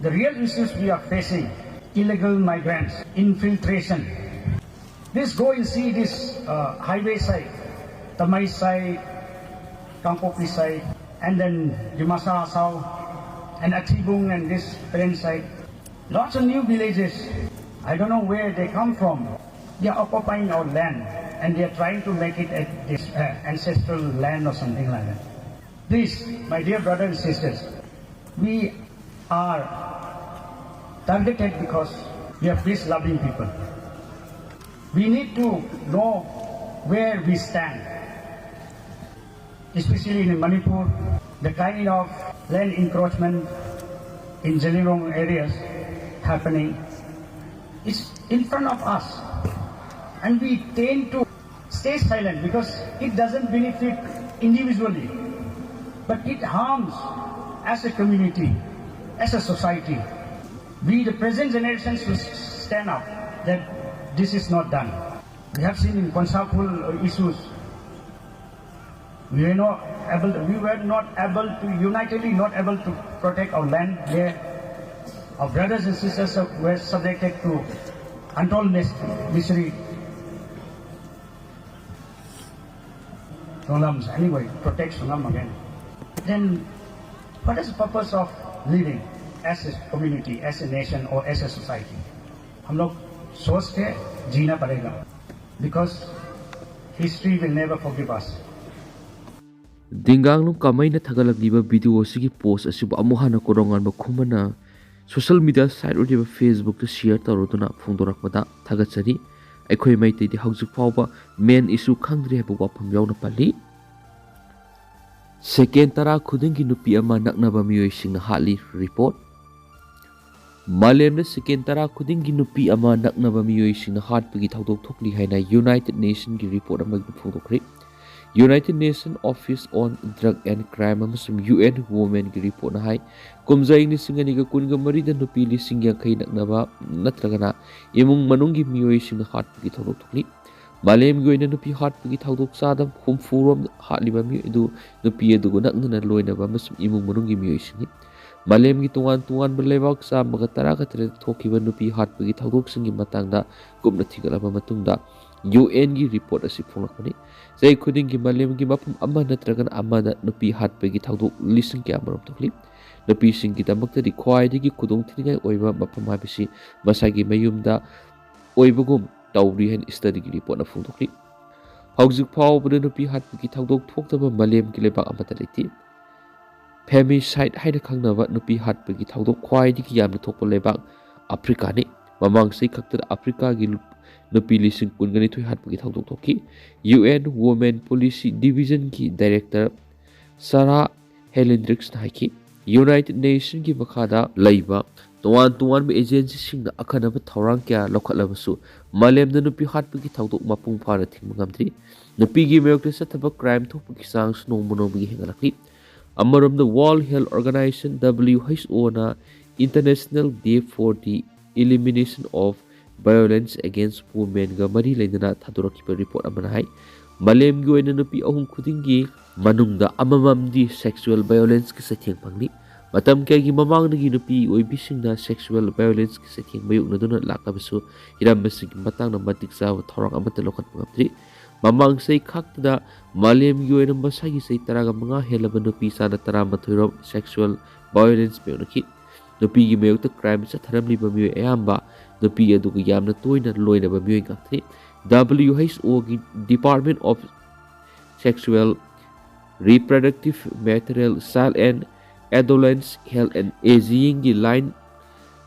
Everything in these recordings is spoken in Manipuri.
The real issues we are facing: illegal migrants, infiltration. Please go and see this highway side, Tamai side, Kangpokpi side, and then Dimasa South, and Atibung and this Peren side. Lots of new villages. I don't know where they come from. They are occupying our land and they are trying to make it this ancestral land or something like that. Please, my dear brothers and sisters, we are targeted because we are peace-loving people. We need to know where we stand, especially in Manipur, the kind of land encroachment in Jelirong areas happening is in front of us, and we tend to stay silent because it doesn't benefit individually, but it harms as a community, as a society. We, the present generations, should stand up that this is not done. We have seen in Konsapul issues. We were not able to unitedly not able to protect our land there. Our brothers and sisters were subjected to untold misery. Sonams, anyway, protect Sonam again. Then, what is the purpose of living as a community, as a nation, or as a society? हम लोग सोच के जीना पड़ेगा, because history will never forgive us. Dinganglu Gamgmei na thagalakliba video sigi post asibu amuhana korongan ba khumana social media site odiba Facebook to share taruduna phongdorakpada thagachari aikhoi maitei di haujuk phawba main issue khangdri haba wafam yauna pali second tara khudingi nupi ama naknaba miyoi singna hali report Malemna second tara khudingi nupi ama naknaba miyoi singna hatpagi thaudok thokli haina United Nations gi report ama phongdokri United Nations Office on Drug and Crime amasum UN Women gi report na hai kumjai ni singani ga kunga marida nupi li singya khai naknaba natragana imung manungi miyoi sing hat gi thodok thukni malem gi oina nupi hat gi thodok sadam humfurom hatliba mi edu nupi edu go nakna loina ba amasum imung manungi miyoi singi malem gi tuan belebak sa maga tara ka tre thokiba nupi hat gi thodok singi matangda kumna thigalaba matungda UN gi report asi phonakani Zai khuding gi malem gi mapum amma natragan amma da nupi hatpe gi thawdok lising kya marom thokli nupi sing gi damakta di khwai gi khudong thiningai oiba mapam habisi masagi mayumda oibagum tawri hen study gi report na phongthokli haujuk phaw bada nupi hatpe gi thawdok thoktaba malem gi lebak amma ta leti femicide haida khangnaba nupi hatpe gi thawdok khwai gi yamna thokpa lebak Africa ni mamang sei khakta Africa gi nupi lising kungani thui hatpagi thawdok thoki UN Women Policy Division ki director Sarah Helendrix haiki United Nations ki makhada laiba tuan agency sing na akhanaba thorang kya lokhatlabasu malemna nupi hatpagi thawdok mapung phara thingmangamdri nupi gi mayokte sathaba crime thokpagi sang snongmono bi hengalaki amarom the World Health Organization WHO na International Day for the Elimination of Violence Against Women ga mari lainana thadurakiba report amana hai malem gi oina nupi ahum khudingi manungda amamamdi sexual violence ki satheng pangli matam kya gi mamang gi nupi oibisingna sexual violence ki satheng mayuk naduna lakabasu hirammasing matang na matik sa thorang amata lokhat pangapri mamang sei khakda malem gi oina basagi sei taraga manga helaba nupi sana tara mathurom sexual violence peonaki nupi gi mayuk ta crime sa tharamli ba mi ayamba nupi adu gi yamna toina loina ba mi ngakthi WHO gi Department of Sexual Reproductive Material Child and Adolescent Health and Aging gi line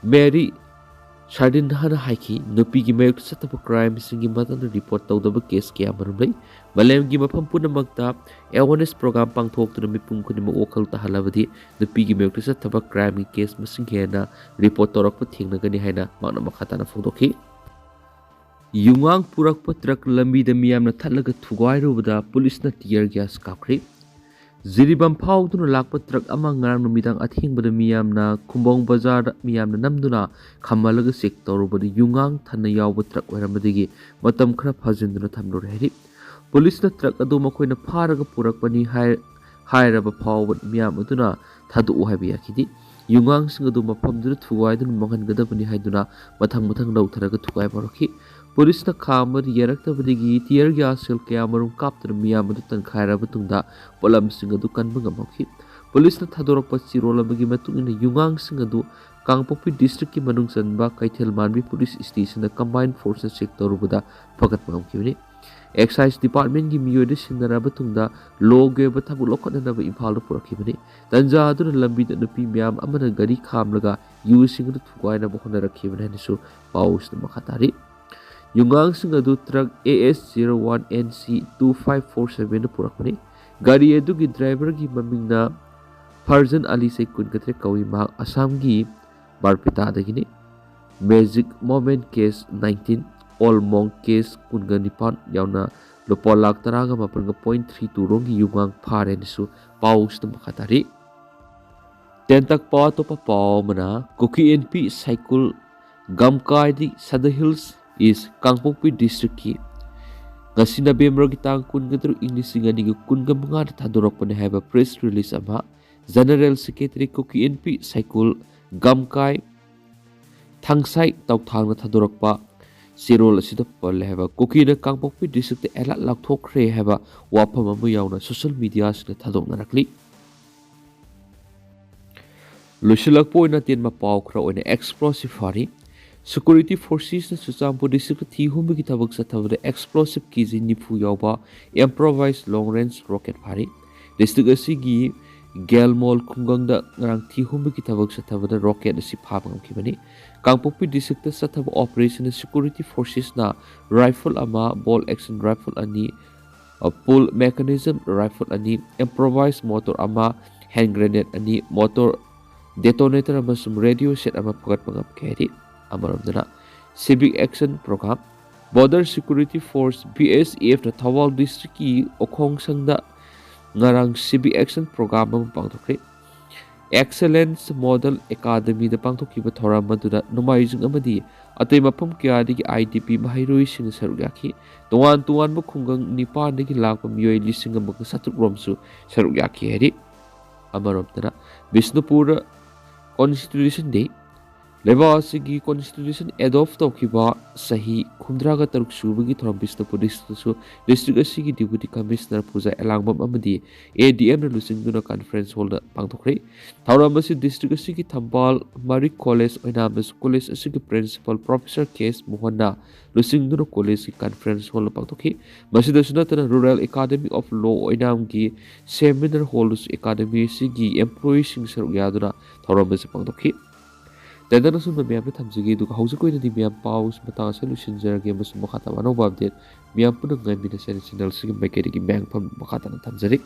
Mary Shardin hana haiki nupi gi mayuk satapa crime singi matan report tawdaba case kya marumlai malem gi mafam punamakta awareness program pangthok tu mipung kunima okal tahalabadi nupi gi mayuk satapa crime gi case masing hena report torak pa thingnagani haina makna makhata na phongdoki Yungang purak patrak lambi da miyamna thallaga thugwai rubada police na tear gas kakri Ziribam phaw tuna lakpa truck ama ngarang numidang athingbada miyamna Khumbong bazar miyamna namduna khamalaga sek tawrubada yungang thanna yawba truck oiramdagi matam khara phajinduna thamlur heri police na truck adu makoina pharaga purakpani hairaba phaw miyam aduna thadu haibi yakidi ꯌꯨꯉꯥꯡꯁꯤꯡ ꯑꯗꯨ ꯃꯐꯝꯗꯨꯗ ꯊꯨꯒꯥꯏꯗꯨꯅ ꯃꯥꯡꯍꯟꯒꯗꯕꯅꯤ ꯍꯥꯏꯗꯨꯅ ꯃꯊꯪ ꯂꯧꯊꯔꯒ ꯊꯨꯒꯥꯏꯕ ꯍꯧꯔꯛꯈꯤ꯫ ꯄꯨꯂꯤꯁꯅ ꯈꯥꯝ ꯑꯃ ꯌꯦꯔꯛꯇꯕꯗꯒꯤ ꯇꯤꯌꯔ ꯒ꯭ꯌꯥꯁ ꯁꯦꯜ ꯀꯌꯥꯃꯔꯨꯝ ꯀꯥꯞꯇꯨꯅ ꯃꯤꯌꯥꯝ ꯑꯗꯨ ꯇꯟꯈꯥꯏꯔꯕ ꯃꯇꯨꯡꯗ ꯄꯣꯠꯂꯝꯁꯤꯡ ꯑꯗꯨ ꯀꯟꯕ ꯉꯝꯍꯧꯈꯤ꯫ ꯄꯨꯂꯤꯁꯅ ꯊꯥꯗꯣꯔꯛꯄ ꯆꯤꯔꯣꯜ ꯑꯃꯒꯤ ꯃꯇꯨꯡ ꯏꯟꯅ ꯌꯨꯉꯥꯡꯁꯤꯡ ꯑꯗꯨ ꯀꯥꯡꯄꯣꯛꯄꯤ ꯗꯤꯁꯇ꯭ꯔꯤꯛꯀꯤ ꯃꯅꯨꯡ ꯆꯟꯕ ꯀꯩꯊꯦꯜ ꯃꯥꯟꯕꯤ ꯄꯨꯂꯤꯁ ꯁ꯭ꯇꯦꯁꯟꯗ ꯀꯝꯕꯥꯏꯟ ꯐꯣꯔꯁꯅ ꯆꯦꯛ ꯇꯧꯔꯨꯕꯗ ꯐꯒꯠꯄ ꯉꯝꯈꯤꯕꯅꯤ꯫ ꯑꯦꯛꯁꯥꯏꯖ ꯗꯤꯄꯥꯔꯠꯃꯦꯟꯠꯀꯤ ꯃꯤꯑꯣꯏꯗ ꯁꯤꯟꯅꯔꯕ ꯃꯇꯨꯡꯗ ꯂꯣꯒꯤ ꯑꯣꯏꯕ ꯊꯕꯛ ꯂꯧꯈꯠꯅꯅꯕ ꯏꯝꯐꯥꯜꯗ ꯄꯨꯔꯛꯈꯤꯕꯅꯤ꯫ ꯇꯟꯖꯥ ꯑꯗꯨꯅ ꯂꯝꯕꯤꯗ ꯅꯨꯄꯤ ꯃꯌꯥꯝ ꯑꯃꯅ ꯒꯥꯔꯤ ꯈꯥꯝꯂꯒ ꯌꯨꯁꯤꯡ ꯑꯗꯨ ꯊꯨꯒꯥꯏꯅꯕ ꯍꯣꯠꯅꯔꯛꯈꯤꯕꯅꯤ ꯍꯥꯏꯅꯁꯨ ꯄꯥꯎꯁꯤꯗ ꯃꯈꯥ ꯇꯥꯔꯤ꯫ ꯌꯨꯉꯥꯡꯁꯤꯡ ꯑꯗꯨ ꯇ꯭ꯔꯛ AS01NC 2547ꯅ ꯄꯨꯔꯛꯄꯅꯤ꯫ ꯒꯥꯔꯤ ꯑꯗꯨꯒꯤ ꯗ꯭ꯔꯥꯏꯚꯔꯒꯤ ꯃꯃꯤꯡꯅ ꯐꯔꯖꯟ ꯑꯂꯤ ꯆꯍꯤ 23 ꯀꯧꯏ꯫ ꯃꯍꯥꯛ ꯑꯁꯥꯝꯒꯤ ꯕꯥꯔꯄꯦꯇꯥꯗꯒꯤꯅꯤ꯫ Magic Moment case 19, Old Monk case 19 ꯌꯥꯎꯅ ꯂꯨꯄꯥ 18.32 ꯔꯣꯝꯒꯤ ꯌꯨꯉꯥꯡ ꯐꯥꯔꯦ ꯍꯥꯏꯅꯁꯨ ꯄꯥꯎꯁꯤꯗ ꯃꯈꯥ ꯇꯥꯔꯤ꯫ ꯇꯦꯟꯇꯛꯄ ꯑꯇꯣꯞꯄ ꯄꯥꯎ ꯑꯃꯅ ꯀꯨꯀꯤ NP ꯁꯥꯏꯀꯨꯜ ꯒꯝꯀꯥꯏꯗꯤ ꯁꯗ ꯍꯤꯜꯁ ꯏꯁ ꯀꯥꯡꯄꯣꯛꯄꯤ ꯗꯤꯁꯇ꯭ꯔꯤꯛꯀꯤ ꯉꯁꯤ ꯅꯕꯦꯝꯕꯔꯒꯤ ꯇꯥꯡ 23, 2015ꯗ ꯊꯥꯗꯣꯔꯛꯄꯅꯤ ꯍꯥꯏꯕ ꯄ꯭रेस ꯔꯤꯂꯤꯖ ꯑꯃ ꯖꯦꯅꯔꯦꯜ ꯁꯦꯀ꯭ꯔꯦꯇꯔꯤ ꯀꯨꯀꯤ NP ꯁꯥꯏꯀꯨꯜ ꯒꯝꯀꯥꯏ ꯊꯥꯡꯁꯥꯏ ꯇꯧꯊꯥꯡꯅ ꯊꯥꯗꯣꯔꯛꯄ ꯆꯦꯔꯣꯜ ꯑꯁꯤꯗ ꯄꯜꯂꯦ ꯍꯥꯏꯕ ꯀꯨꯀꯤꯅ ꯀꯥꯡꯄꯣꯛꯄꯤ ꯗꯤꯁꯇ꯭ꯔꯤꯛꯇ ꯑꯦꯂꯔꯠ ꯂꯥꯎꯊꯣꯛꯈ꯭ꯔꯦ ꯍꯥꯏꯕ ꯋꯥꯐꯝ ꯑꯃ ꯌꯥꯎꯅ ꯁꯣꯁꯤꯌꯦꯜ ꯃꯤꯗꯤꯌꯥꯁꯤꯡꯗ ꯊꯥꯗꯣꯛꯅꯔꯛꯂꯤ꯫ ꯂꯣꯏꯁꯤꯜꯂꯛꯄ ꯑꯣꯏꯅ ꯇꯦꯟꯕ ꯄꯥꯎ ꯈꯔ ꯑꯣꯏꯅ ꯑꯦꯛꯁꯄ꯭ꯂꯣꯁꯤቭ ꯐꯥꯔꯤ꯫ ꯁꯦꯀ꯭ꯌꯨꯔꯤꯇꯤ ꯐꯣꯔꯁꯦꯁꯅ ꯆꯨꯔꯆꯥꯟꯄꯨꯔ ꯗꯤꯁꯇ꯭ꯔꯤꯛꯇ ꯊꯤ ꯍꯨꯝꯕꯒꯤ ꯊꯕꯛ ꯆꯠꯊꯕꯗ ꯑꯦꯛꯁꯄ꯭ꯂꯣꯁꯤቭ KG 90 ꯌꯥꯎꯕ ꯏꯝꯄ꯭ꯔꯣꯚꯥꯏꯖ ꯂꯣꯡ ꯔꯦꯟꯖ ꯔꯣꯀꯦꯠ ꯐꯥꯔꯤ꯫ ꯗꯤꯁꯇ꯭ꯔꯤꯛ ꯑꯁꯤꯒꯤ ꯒꯦꯜꯃꯣꯜ ꯈꯨꯡꯒꯪꯗ ꯉꯔꯥꯡ ꯊꯤ ꯍꯨꯝꯕꯒꯤ ꯊꯕꯛ ꯆꯠꯊꯕꯗ ꯔꯣꯀꯦꯠ ꯑꯁꯤ ꯐꯥꯕ ꯉꯝꯈꯤꯕꯅꯤ꯫ ꯀꯥꯡꯄꯣꯛꯄꯤ ꯗꯤꯁꯇ꯭ꯔꯤꯛꯇ ꯆꯠꯊꯕ ꯑꯣꯄꯔꯦꯁꯟꯗ ꯁꯦꯀ꯭ꯌꯨꯔꯤꯇꯤ ꯐꯣꯔꯁꯦꯁꯅ ꯔꯥꯏꯐꯜ ꯑꯃ, bolt action rifle 2, pull mechanism rifle 2, improvised mortar ꯑꯃ, ꯍꯦꯟ ꯒ꯭ꯔꯦꯅꯦꯗ 2, ꯃꯣꯇꯣꯔ ꯗꯦꯇꯣꯅꯦꯇꯔ ꯑꯃꯁꯨꯡ ꯔꯦꯗꯤꯑꯣ ꯁꯦꯠ ꯑꯃ ꯐꯒꯠꯄ ꯉꯝꯈꯤ ꯍꯥꯏꯔꯤ꯫ ꯑꯃꯔꯣꯝꯗꯅ civic action programme border security force BSFꯅ ꯊꯧꯕꯥꯜ ꯗꯤꯁꯇ꯭ꯔꯤꯛꯀꯤ ꯑꯣꯈꯣꯡꯁꯪꯗ ꯉꯔꯥꯡ ꯁꯤቪꯛ ꯑꯦꯛꯁꯟ ꯄ꯭ꯔꯣꯒ꯭ꯔꯥꯝ ꯑꯃ ꯄꯥꯡꯊꯣꯛꯈ꯭ꯔꯦ꯫ ꯑꯦꯛꯁꯦꯂꯦꯟꯁ ꯃꯣꯗꯦꯜ ꯑꯦꯀꯥꯗꯃꯤꯗ ꯄꯥꯡꯊꯣꯛꯈꯤꯕ ꯊꯧꯔꯝ ꯑꯗꯨꯗ ꯅꯣꯡꯃꯥꯏꯖꯤꯡ ꯑꯃꯗꯤ ꯑꯇꯩ ꯃꯐꯝ ꯀꯌꯥꯗꯒꯤ IDP ꯃꯍꯩꯔꯣꯏꯁꯤꯡꯅ ꯁꯔꯨꯛ ꯌꯥꯈꯤ꯫ ꯇꯣꯉꯥꯟ ꯇꯣꯉꯥꯟꯕ ꯈꯨꯡꯒꯪ 9ꯗꯒꯤ ꯂꯥꯛꯄ ꯃꯤꯑꯣꯏ 19,900 ꯔꯣꯝꯁꯨ ꯁꯔꯨꯛ ꯌꯥꯈꯤ ꯍꯥꯏꯔꯤ꯫ ꯑꯃꯔꯣꯝꯗꯅ ꯕꯤꯁꯅꯨꯄꯨꯔ ꯀꯣꯟꯁꯇꯤꯇ꯭ꯌꯨꯁꯟ ꯗꯦ ꯂꯩꯕꯥꯛ ꯑꯁꯤꯒꯤ ꯀꯣꯟꯁꯇꯤꯇ꯭ꯌꯨꯁꯟ ꯑꯦꯗꯣꯞ ꯇꯧꯈꯤꯕ ꯆꯍꯤ 63 ꯁꯨꯕꯒꯤ ꯊꯧꯔꯝ ꯕꯤꯁꯅꯨꯄꯨꯔ ꯗꯤꯁꯇ꯭ꯔꯤꯛꯇꯁꯨ ꯗꯤꯁꯇ꯭ꯔꯤꯛ ꯑꯁꯤꯒꯤ ꯗꯤꯄꯨꯇꯤ ꯀꯃꯤꯁꯅꯔ ꯄꯨꯖꯥ ꯑꯦꯂꯥꯡꯕꯝ ꯑꯃꯗꯤ ADMꯅ ꯂꯨꯆꯤꯡꯗꯨꯅ ꯀꯟꯐꯔꯦꯟꯁ ꯍꯣꯜꯗ ꯄꯥꯡꯊꯣꯛꯈ꯭ꯔꯦ꯫ ꯊꯧꯔꯝ ꯑꯁꯤ ꯗꯤꯁꯇ꯭ꯔꯤꯛ ꯑꯁꯤꯒꯤ ꯊꯝꯕꯥꯜ ꯃꯔꯤ ꯀꯣꯂꯦꯖ ꯑꯣꯏꯅꯥꯝꯗꯁꯨ ꯀꯣꯂꯦꯖ ꯑꯁꯤꯒꯤ ꯄ꯭ꯔꯤꯟꯁꯤꯄꯥꯜ ꯄ꯭ꯔꯣꯐꯦꯁꯔ KS ꯃꯣꯍꯟꯅ ꯂꯨꯆꯤꯡꯗꯨꯅ ꯀꯣꯂꯦꯖꯀꯤ ꯀꯟꯐꯔꯦꯟꯁ ꯍꯣꯜꯗ ꯄꯥꯡꯊꯣꯛꯈꯤ꯫ ꯃꯁꯤꯗꯁꯨ ꯅꯠꯇꯅ ꯔꯨꯔꯦꯜ ꯑꯦꯀꯥꯗꯃꯤ ꯑꯣꯐ ꯂꯣ ꯑꯣꯏꯅꯥꯝꯒꯤ ꯁꯦꯃꯤꯅꯥꯔ ꯍꯣꯜꯗꯁꯨ ꯑꯦꯀꯥꯗꯃꯤ ꯑꯁꯤꯒꯤ ꯑꯦꯝꯄ꯭ꯂꯣꯌꯤꯁꯤꯡ ꯁꯔꯨꯛ ꯌꯥꯗꯨꯅ ꯊꯧꯔꯝ ꯑꯁꯤ ꯄꯥꯡꯊꯣꯛꯈꯤ꯫ ꯇꯦꯟꯗꯅ ꯁꯨꯝꯕ ꯃꯌꯥꯝꯅ ꯊꯝꯖꯒꯦ ꯑꯗꯨꯒ ꯍꯧꯖꯤꯛ ꯑꯣꯏꯅꯗꯤ ꯃꯤꯌꯥꯝ ꯄꯥꯎ ꯃꯇꯥꯡ ꯑꯁꯤ ꯂꯣꯏꯁꯤꯟꯖꯔꯒꯦ ꯑꯃꯁꯨꯡ ꯃꯈꯥ ꯇꯥꯕ ꯑꯅꯧꯕ ꯑꯞꯗꯦꯠ ꯃꯤꯌꯥꯝ ꯄꯨꯟꯅ ꯉꯥꯏꯃꯤꯟꯅꯁꯦ ꯆꯦꯅꯦꯜꯁꯤꯒꯤ ꯃꯥꯏꯀꯩꯗꯒꯤ ꯃꯌꯥꯝꯐꯝ ꯃꯈꯥ ꯇꯥꯅ ꯊꯝꯖꯔꯤ꯫